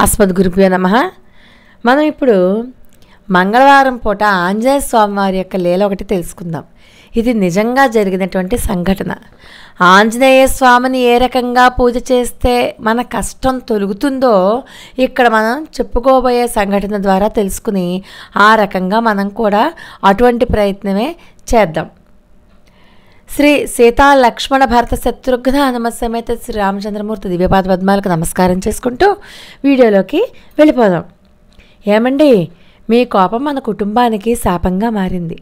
అస్మద్గురుభ్యో నమః. మనం ఇప్పుడు మంగళవారం పూట ఆంజనేయ స్వామి వారి యొక్క లీల ఒకటి తెలుసుకుందాం. ఇది నిజంగా జరిగినటువంటి సంఘటన. ఆంజనేయ స్వామిని ఏ రకంగా పూజ చేస్తే మన కష్టం తొలుగుతుందో ఇక్కడ మనం చెప్పుకోబోయే సంఘటన ద్వారా తెలుసుకుని ఆ రకంగా మనం కూడా అటువంటి ప్రయత్నమే చేద్దాం. శ్రీ సీతా లక్ష్మణ భరత శత్రుఘ్న హనుమ సమేత శ్రీ రామచంద్రమూర్తి దివ్యపాద పద్మాలకు నమస్కారం చేసుకుంటూ వీడియోలోకి వెళ్ళిపోదాం. ఏమండి, మీ కోపం మన కుటుంబానికి శాపంగా మారింది.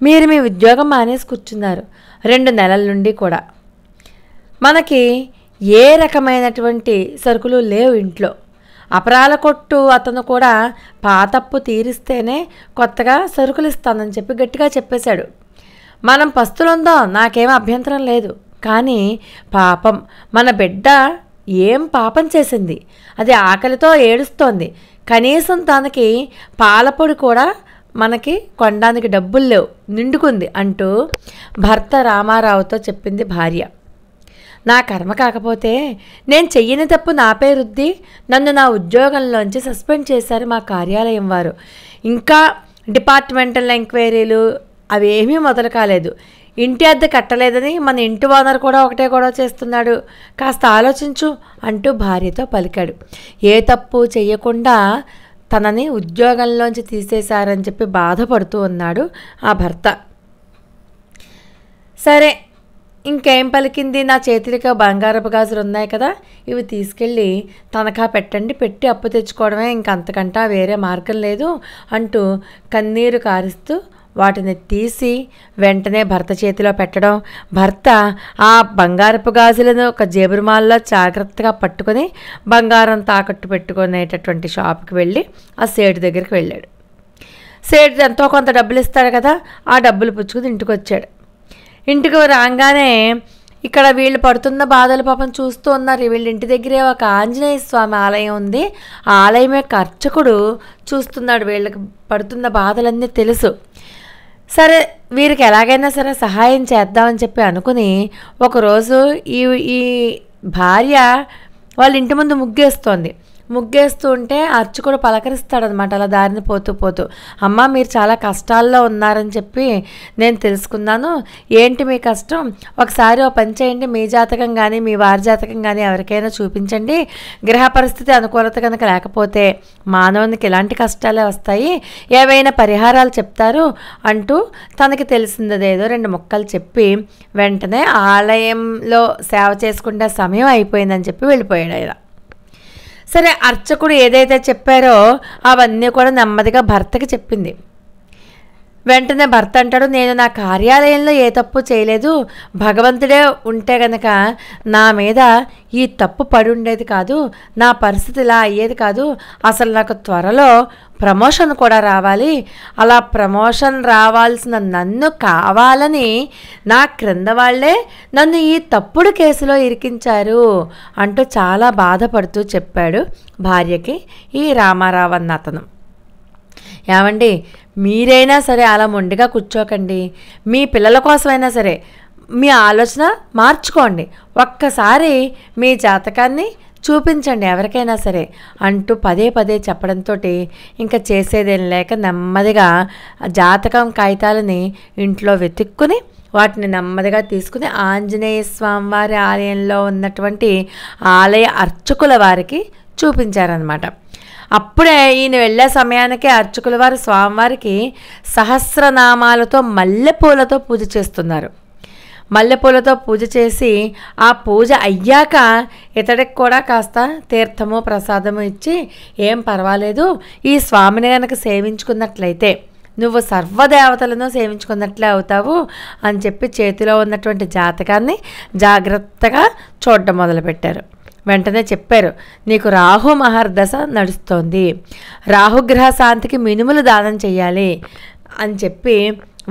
మీరు మీ ఉద్యోగం మానేసి కూర్చున్నారు 2 నెలల నుండి కూడా. మనకి ఏ రకమైనటువంటి సరుకులు లేవు ఇంట్లో. అపరాల కొట్టు అతను కూడా పాతప్పు తీరిస్తేనే కొత్తగా సరుకులు ఇస్తానని చెప్పి గట్టిగా చెప్పేశాడు. మనం పస్తులుందాం, నాకేం అభ్యంతరం లేదు. కానీ పాపం మన బిడ్డ ఏం పాపం చేసింది? అది ఆకలితో ఏడుస్తోంది. కనీసం తనకి పాలపొడి కూడా మనకి కొనడానికి డబ్బులు లేవు, నిండుకుంది అంటూ భర్త రామారావుతో చెప్పింది భార్య. నా కర్మ కాకపోతే నేను చెయ్యని తప్పు నాపై రుద్ది నన్ను నా ఉద్యోగంలోంచి సస్పెండ్ చేశారు మా కార్యాలయం వారు. ఇంకా డిపార్ట్మెంటల్ ఎంక్వైరీలు అవేమీ మొదలు కాలేదు. ఇంటి అద్దె కట్టలేదని మన ఇంటి ఓనర్ కూడా ఒకటే గొడవ చేస్తున్నాడు. కాస్త ఆలోచించు అంటూ భార్యతో పలికాడు. ఏ తప్పు చెయ్యకుండా తనని ఉద్యోగంలోంచి తీసేశారని చెప్పి బాధపడుతూ ఉన్నాడు ఆ భర్త. సరే, ఇంకేం పలికింది? నా చేతికి బంగారపు గాజులు ఉన్నాయి కదా, ఇవి తీసుకెళ్ళి తనఖా పెట్టండి, పెట్టి అప్పు తెచ్చుకోవడమే, ఇంకంతకంటా వేరే మార్గం లేదు అంటూ కన్నీరు కారుస్తూ వాటిని తీసి వెంటనే భర్త చేతిలో పెట్టడం. భర్త ఆ బంగారపు గాజులను ఒక జేబురుమాల్లో జాగ్రత్తగా పట్టుకొని బంగారం తాకట్టు పెట్టుకునేటటువంటి షాప్కి వెళ్ళి ఆ సేటు దగ్గరికి వెళ్ళాడు. సేటు ఎంతో కొంత డబ్బులు ఇస్తాడు కదా, ఆ డబ్బులు పుచ్చుకుని ఇంటికి వచ్చాడు. ఇంటికి రాగానే ఇక్కడ వీళ్ళు పడుతున్న బాధలు పాపం చూస్తూ ఉన్నారు. వీళ్ళ ఇంటి దగ్గరే ఒక ఆంజనేయ స్వామి ఆలయం ఉంది. ఆ ఆలయం యొక్క అర్చకుడు చూస్తున్నాడు. వీళ్ళకి పడుతున్న బాధలన్నీ తెలుసు. సరే, వీరికి ఎలాగైనా సరే సహాయం చేద్దామని చెప్పి అనుకుని ఒకరోజు ఈ భార్య వాళ్ళ ఇంటి ముందు ముగ్గేస్తూ ఉంటే అర్చకుడు పలకరిస్తాడనమాట. అలా దారిని పోతూ, అమ్మ మీరు చాలా కష్టాల్లో ఉన్నారని చెప్పి నేను తెలుసుకున్నాను. ఏంటి మీ కష్టం? ఒకసారి ఓ పని చేయండి, మీ జాతకం కానీ మీ వారి జాతకం కానీ ఎవరికైనా చూపించండి. గ్రహ పరిస్థితి అనుకూలత కనుక లేకపోతే మానవునికి ఇలాంటి కష్టాలే వస్తాయి, ఏవైనా పరిహారాలు చెప్తారు అంటూ తనకి తెలిసిందేదో 2 ముక్కలు చెప్పి వెంటనే ఆలయంలో సేవ చేసుకుంటే సమయం అయిపోయిందని చెప్పి వెళ్ళిపోయాడు ఆయన. సరే, అర్చకుడు ఏదైతే చెప్పారో అవన్నీ కూడా నెమ్మదిగా భర్తకి చెప్పింది. వెంటనే భర్త అంటాడు, నేను నా కార్యాలయంలో ఏ తప్పు చేయలేదు. భగవంతుడే ఉంటే గనక నా మీద ఈ తప్పు పడి ఉండేది కాదు, నా పరిస్థితి ఇలా అయ్యేది కాదు. అసలు నాకు త్వరలో ప్రమోషన్ కూడా రావాలి. అలా ప్రమోషన్ రావాల్సిన నన్ను కావాలని నా క్రింద వాళ్ళే నన్ను ఈ తప్పుడు కేసులో ఇరికించారు అంటూ చాలా బాధపడుతూ చెప్పాడు భార్యకి ఈ రామారావు అన్న అతను. ఏమండి, మీరైనా సరే అలా మొండిగా కూర్చోకండి. మీ పిల్లల కోసమైనా సరే మీ ఆలోచన మార్చుకోండి. ఒక్కసారి మీ జాతకాన్ని చూపించండి ఎవరికైనా సరే అంటూ పదే చెప్పడంతో ఇంకా చేసేదేం లేక నెమ్మదిగా జాతకం కాగితాలని ఇంట్లో వెతుక్కుని వాటిని నెమ్మదిగా తీసుకుని ఆంజనేయ స్వామి వారి ఆలయంలో ఉన్నటువంటి ఆలయ అర్చకుల వారికి చూపించారనమాట. అప్పుడే ఈయన వెళ్ళే సమయానికే అర్చకుల వారు స్వామివారికి సహస్రనామాలతో మల్లెపూలతో పూజ చేస్తున్నారు. మల్లెపూలతో పూజ చేసి ఆ పూజ అయ్యాక ఇతడికి కూడా కాస్త తీర్థము ప్రసాదము ఇచ్చి, ఏం పర్వాలేదు, ఈ స్వామిని కనుక సేవించుకున్నట్లయితే నువ్వు సర్వదేవతలను సేవించుకున్నట్లే అవుతావు అని చెప్పి చేతిలో ఉన్నటువంటి జాతకాన్ని జాగ్రత్తగా చూడడం మొదలుపెట్టారు. వెంటనే చెప్పారు, నీకు రాహు మహర్దశ నడుస్తోంది, రాహుగ్రహ శాంతికి మినుములు దానం చెయ్యాలి అని చెప్పి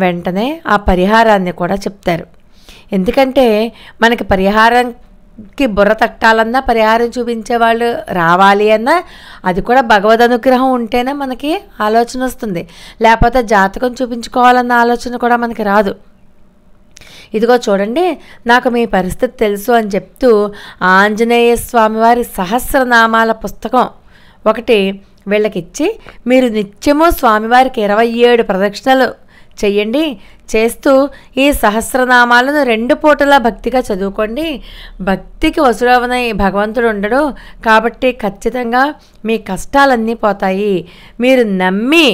వెంటనే ఆ పరిహారాన్ని కూడా చెప్తారు. ఎందుకంటే మనకి పరిహారంకి బుర్ర తట్టాలన్నా, పరిహారం చూపించే వాళ్ళు రావాలి అన్నా అది కూడా భగవద్ అనుగ్రహం ఉంటేనే మనకి ఆలోచన వస్తుంది. లేకపోతే జాతకం చూపించుకోవాలన్న ఆలోచన కూడా మనకి రాదు. ఇదిగో చూడండి, నాకు మీ పరిస్థితి తెలుసు అని చెప్తూ ఆంజనేయ స్వామివారి సహస్రనామాల పుస్తకం ఒకటి వీళ్ళకిచ్చి మీరు నిత్యము స్వామివారికి 27 ప్రదక్షిణలు చెయ్యండి. చేస్తూ ఈ సహస్రనామాలను 2 పూటలా భక్తిగా చదువుకోండి. భక్తికి వసుడవన భగవంతుడు ఉండడు కాబట్టి ఖచ్చితంగా మీ కష్టాలన్నీ పోతాయి. మీరు నమ్మి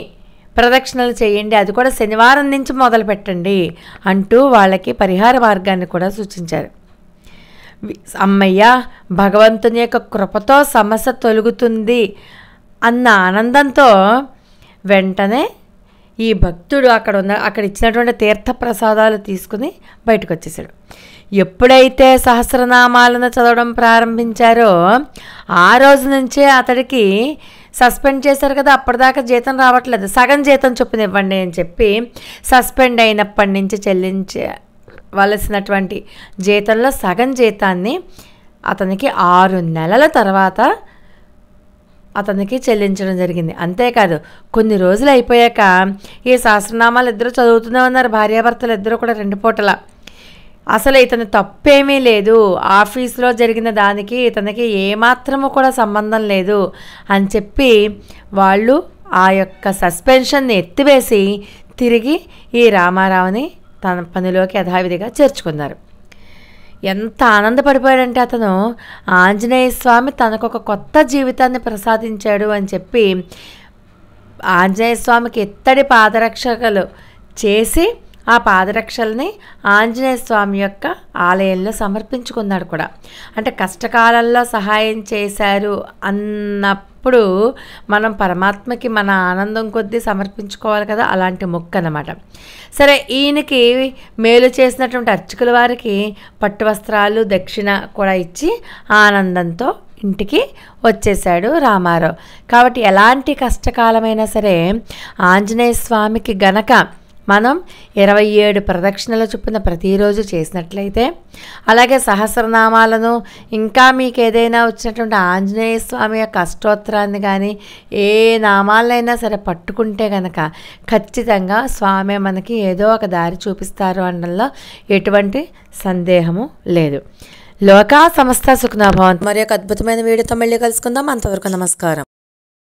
ప్రదక్షిణలు చేయండి, అది కూడా శనివారం నుంచి మొదలు పెట్టండి అంటూ వాళ్ళకి పరిహార మార్గాన్ని కూడా సూచించారు. అమ్మయ్య, భగవంతుని యొక్క కృపతో సమస్య తొలుగుతుంది అన్న ఆనందంతో వెంటనే ఈ భక్తుడు అక్కడ ఇచ్చినటువంటి తీర్థప్రసాదాలు తీసుకుని బయటకు వచ్చేసాడు. ఎప్పుడైతే సహస్రనామాలను చదవడం ప్రారంభించారో ఆ రోజు నుంచే అతడికి సస్పెండ్ చేశారు కదా, అప్పటిదాకా జీతం రావట్లేదు, సగం జీతం చొప్పున ఇవ్వండి అని చెప్పి సస్పెండ్ అయినప్పటి నుంచి చెల్లించవలసినటువంటి జీతంలో సగం జీతాన్ని అతనికి 6 నెలల తర్వాత అతనికి చెల్లించడం జరిగింది. అంతేకాదు కొన్ని రోజులు అయిపోయాక ఈ సహస్రనామాలు ఇద్దరు చదువుతూనే ఉన్నారు, భార్యాభర్తలు ఇద్దరు కూడా 2 పూటల. అసలు ఇతని తప్పేమీ లేదు, ఆఫీస్లో జరిగిన దానికి ఇతనికి ఏమాత్రము కూడా సంబంధం లేదు అని చెప్పి వాళ్ళు ఆ యొక్క సస్పెన్షన్ని ఎత్తివేసి తిరిగి ఈ రామారావుని తన పనిలోకి యథావిధిగా చేర్చుకున్నారు. ఎంత ఆనందపడిపోయాడంటే అతను, ఆంజనేయ స్వామి తనకు ఒక కొత్త జీవితాన్ని ప్రసాదించాడు అని చెప్పి ఆంజనేయ స్వామికి ఇత్తడి పాదరక్షలు చేసి ఆ పాదరక్షల్ని ఆంజనేయ స్వామి యొక్క ఆలయంలో సమర్పించుకున్నాడు కూడా. అంటే కష్టకాలంలో సహాయం చేశారు అన్నప్పుడు మనం పరమాత్మకి మన ఆనందం కొద్దీ సమర్పించుకోవాలి కదా, అలాంటి మొక్కు అన్నమాట. సరే, ఈయనకి మేలు చేసినటువంటి అర్చకుల వారికి పట్టు వస్త్రాలు దక్షిణ కూడా ఇచ్చి ఆనందంతో ఇంటికి వచ్చేసాడు రామారావు. కాబట్టి ఎలాంటి కష్టకాలమైనా సరే ఆంజనేయ స్వామికి గనక మనం 27 ప్రదక్షిణల చొప్పున ప్రతిరోజు చేసినట్లయితే, అలాగే సహస్రనామాలను ఇంకా మీకు ఏదైనా వచ్చినటువంటి ఆంజనేయ స్వామి యొక్క అష్టోత్తరాన్ని కానీ ఏ నామాలైనా సరే పట్టుకుంటే కనుక ఖచ్చితంగా స్వామి మనకి ఏదో ఒక దారి చూపిస్తారు అనడంలో ఎటువంటి సందేహము లేదు. లోకా సమస్త సుఖినో భవంతు. మరి ఒక అద్భుతమైన వీడియోతో మళ్ళీ కలుసుకుందాం. అంతవరకు నమస్కారం.